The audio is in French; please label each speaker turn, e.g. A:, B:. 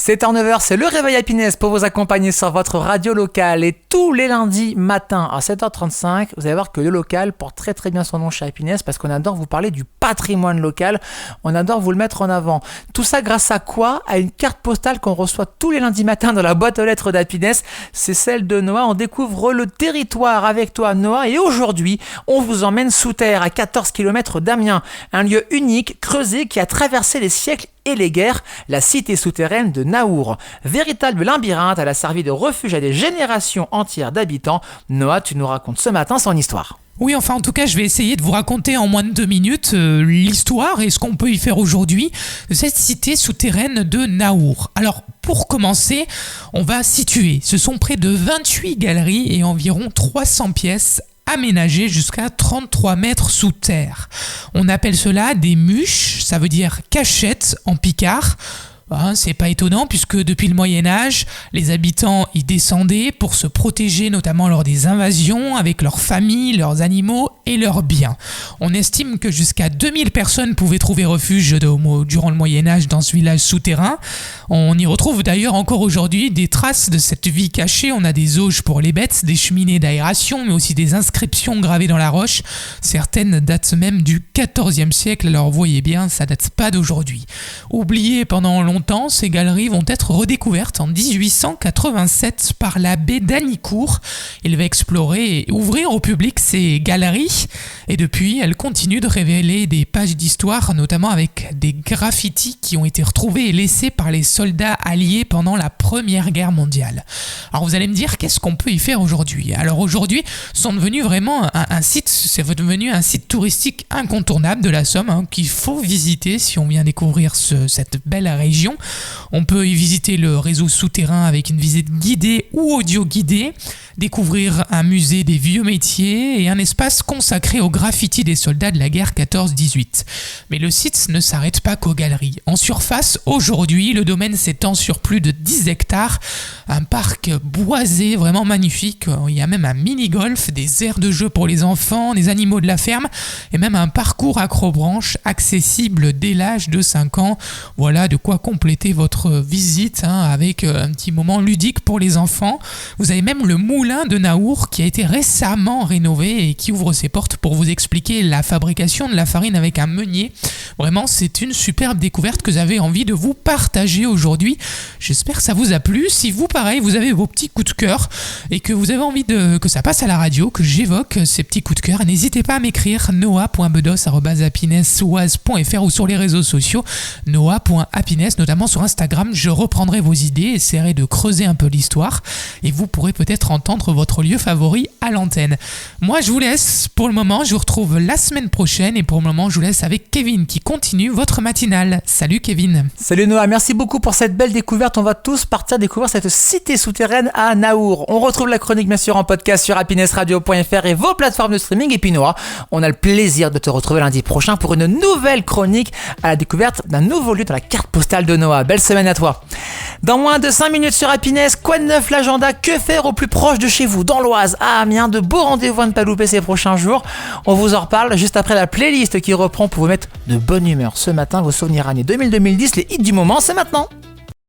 A: 7h-9h, c'est le réveil Happiness pour vous accompagner sur votre radio locale. Et tous les lundis matin à 7h35, vous allez voir que le local porte très très bien son nom chez Happiness parce qu'on adore vous parler du patrimoine local. On adore vous le mettre en avant. Tout ça grâce à quoi ? À une carte postale qu'on reçoit tous les lundis matins dans la boîte aux lettres d'Happiness. C'est celle de Noah. On découvre le territoire avec toi, Noah. Et aujourd'hui, on vous emmène sous terre à 14 km d'Amiens. Un lieu unique, creusé, qui a traversé les siècles et les guerres, la cité souterraine de Naour. Véritable labyrinthe, elle a servi de refuge à des générations entières d'habitants. Noah, tu nous racontes ce matin son histoire.
B: Oui, enfin en tout cas, je vais essayer de vous raconter en moins de 2 minutes l'histoire et ce qu'on peut y faire aujourd'hui de cette cité souterraine de Naour. Alors, pour commencer, on va situer. Ce sont près de 28 galeries et environ 300 pièces aménagées jusqu'à 33 mètres sous terre. On appelle cela des muches, ça veut dire cachette en picard. C'est pas étonnant puisque depuis le Moyen-Âge, les habitants y descendaient pour se protéger notamment lors des invasions avec leurs familles, leurs animaux et leurs biens. On estime que jusqu'à 2000 personnes pouvaient trouver refuge durant le Moyen-Âge dans ce village souterrain. On y retrouve d'ailleurs encore aujourd'hui des traces de cette vie cachée. On a des auges pour les bêtes, des cheminées d'aération, mais aussi des inscriptions gravées dans la roche. Certaines datent même du XIVe siècle, alors voyez bien, ça date pas d'aujourd'hui. Oubliées pendant longtemps, ces galeries vont être redécouvertes en 1887 par l'abbé d'Anicourt. Il va explorer et ouvrir au public ces galeries et depuis, elles continuent de révéler des pages d'histoire, notamment avec des graffitis qui ont été retrouvés et laissés par les soldats alliés pendant la Première Guerre mondiale. Alors vous allez me dire, qu'est-ce qu'on peut y faire aujourd'hui ? Alors aujourd'hui, sont devenus vraiment un site, c'est devenu un site touristique incontournable de la Somme, qu'il faut visiter si on vient découvrir cette belle région. On peut y visiter le réseau souterrain avec une visite guidée ou audio guidée, découvrir un musée des vieux métiers et un espace consacré aux graffitis des soldats de la guerre 14-18. Mais le site ne s'arrête pas qu'aux galeries. En surface, aujourd'hui, le domaine s'étend sur plus de 10 hectares, un parc boisé vraiment magnifique. Il y a même un mini-golf, des aires de jeu pour les enfants, des animaux de la ferme et même un parcours acrobranche accessible dès l'âge de 5 ans. Voilà de quoi compléter votre visite avec un petit moment ludique pour les enfants. Vous avez même le moulin de Naour qui a été récemment rénové et qui ouvre ses portes pour vous expliquer la fabrication de la farine avec un meunier. Vraiment, c'est une superbe découverte que j'avais envie de vous partager aujourd'hui. J'espère que ça vous a plu. Si vous, pareil, vous avez vos petits coups de cœur et que vous avez envie que ça passe à la radio, que j'évoque ces petits coups de cœur, n'hésitez pas à m'écrire noah.bedos@happiness.fr ou sur les réseaux sociaux noah.happiness, notamment sur Instagram. Je reprendrai vos idées, essaierai de creuser un peu l'histoire et vous pourrez peut-être entendre votre lieu favori à l'antenne. Moi, je vous laisse pour le moment. Je vous retrouve la semaine prochaine et pour le moment, je vous laisse avec Kevin qui continue votre matinale. Salut Kevin.
A: Salut Noah, merci beaucoup pour cette belle découverte. On va tous partir découvrir cette cité souterraine à Naour. On retrouve la chronique bien sûr en podcast sur happinessradio.fr et vos plateformes de streaming. Et puis Noah, on a le plaisir de te retrouver lundi prochain pour une nouvelle chronique à la découverte d'un nouveau lieu dans la carte postale de Noah. Belle semaine à toi. Dans moins de 5 minutes sur Happiness, quoi de neuf l'agenda ? Que faire au plus proche de chez vous, dans l'Oise, à Amiens ? De beaux rendez-vous à ne pas louper ces prochains jours. On vous en reparle juste après la playlist qui reprend pour vous mettre de bonne humeur. Ce matin, vos souvenirs années 2000-2010, les hits du moment, c'est maintenant.